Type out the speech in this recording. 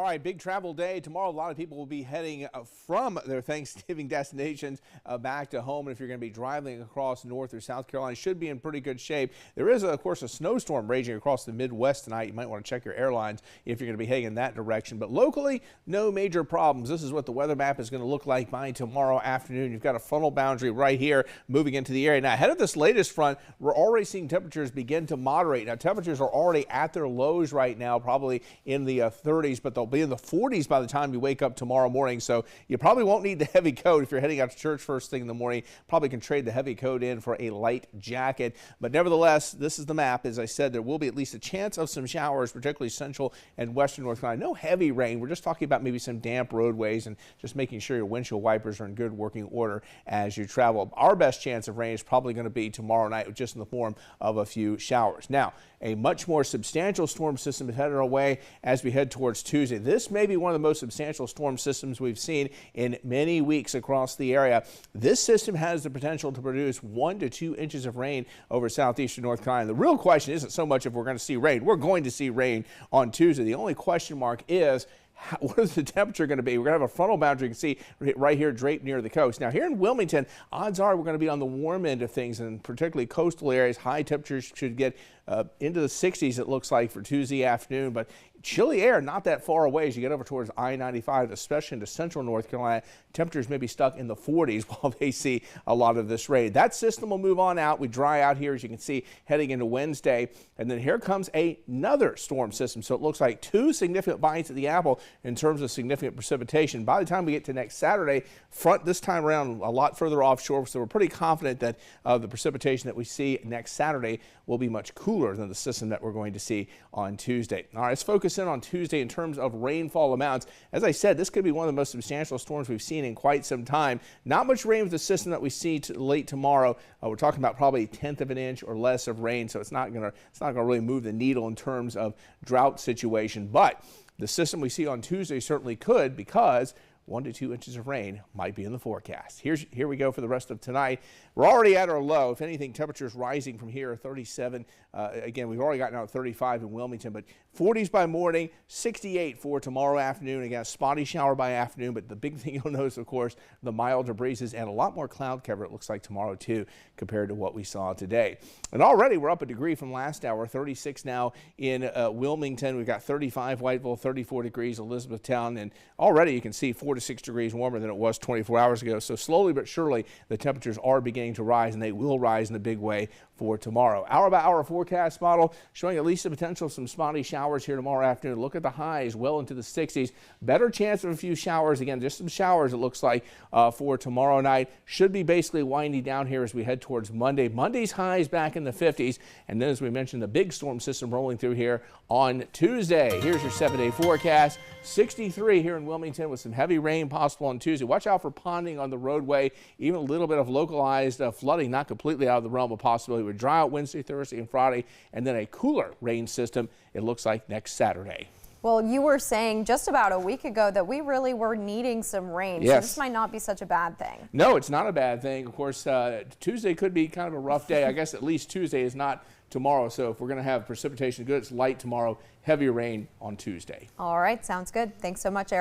right, big travel day. Tomorrow, a lot of people will be heading from their Thanksgiving destinations back to home. And if you're going to be driving across North or South Carolina, you should be in pretty good shape. There is, of course, a snowstorm raging across the Midwest tonight. You might want to check your airlines if you're going to be heading in that direction. But locally, no major problems. This is what the weather map is going to look like by tomorrow afternoon. You've got a frontal boundary right here moving into the area. Now, ahead of this latest front, we're already seeing temperatures begin to moderate. Now, temperatures are already at their lows right now, probably in the 30s, but they'll be in the 40s by the time you wake up tomorrow morning. So you probably won't need the heavy coat if you're heading out to church first thing in the morning. Probably can trade the heavy coat in for a light jacket. But nevertheless, this is the map. As I said, there will be at least a chance of some showers, particularly central and western North Carolina. No heavy rain. We're just talking about maybe some damp roadways and just making sure your windshield wipers are in good working order as you travel. Our best chance of rain is probably going to be tomorrow night, just in the form of a few showers. Now, a much more substantial storm system is headed our way as we head towards Tuesday. This may be one of the most substantial storm systems we've seen in many weeks across the area. This system has the potential to produce 1 to 2 inches of rain over southeastern North Carolina. The real question isn't so much if we're going to see rain. We're going to see rain on Tuesday. The only question mark is, what is the temperature going to be? We're going to have a frontal boundary you can see right here draped near the coast. Now, here in Wilmington, odds are we're going to be on the warm end of things, and particularly coastal areas. High temperatures should get into the 60s, it looks like, for Tuesday afternoon. But chilly air not that far away as you get over towards I-95, especially into central North Carolina. Temperatures may be stuck in the 40s while they see a lot of this rain. That system will move on out. We dry out here, as you can see, heading into Wednesday. And then here comes another storm system. So it looks like 2 significant bites at the apple in terms of significant precipitation. By the time we get to next Saturday, front this time around a lot further offshore. So we're pretty confident that the precipitation that we see next Saturday will be much cooler than the system that we're going to see on Tuesday. All right, let's focus in on Tuesday in terms of rainfall amounts. As I said, this could be one of the most substantial storms we've seen in quite some time. Not much rain with the system that we see late tomorrow. We're talking about probably a 1/10 of an inch or less of rain, so it's not going to really move the needle in terms of drought situation. But the system we see on Tuesday certainly could, because 1 to 2 inches of rain might be in the forecast. Here we go for the rest of tonight. We're already at our low. If anything, temperatures rising from here, 37. Again, we've already gotten out 35 in Wilmington, but 40s by morning, 68 for tomorrow afternoon. Again, a spotty shower by afternoon, but the big thing you'll notice, of course, the milder breezes and a lot more cloud cover, it looks like tomorrow too, compared to what we saw today. And already we're up a degree from last hour, 36 now in Wilmington. We've got 35 Whiteville, 34 degrees Elizabethtown, and already you can see 4 to 6 degrees warmer than it was 24 hours ago. So slowly but surely the temperatures are beginning to rise, and they will rise in a big way for tomorrow. Hour by hour forecast model showing at least the potential of some spotty showers here tomorrow afternoon. Look at the highs well into the 60s. Better chance of a few showers. Again, just some showers it looks like for tomorrow night. Should be basically winding down here as we head towards Monday. Monday's highs back in the 50s. And then, as we mentioned, the big storm system rolling through here on Tuesday. Here's your 7-day forecast. 63 here in Wilmington with some heavy rain possible on Tuesday. Watch out for ponding on the roadway. Even a little bit of localized flooding, not completely out of the realm of possibility. We're dry out Wednesday, Thursday, and Friday, and then a cooler rain system, it looks like, next Saturday. Well, you were saying just about a week ago that we really were needing some rain. Yes. So this might not be such a bad thing. No, it's not a bad thing. Of course, Tuesday could be kind of a rough day. I guess at least Tuesday is not tomorrow. So if we're going to have precipitation good, it's light tomorrow, heavy rain on Tuesday. All right, sounds good. Thanks so much, Eric.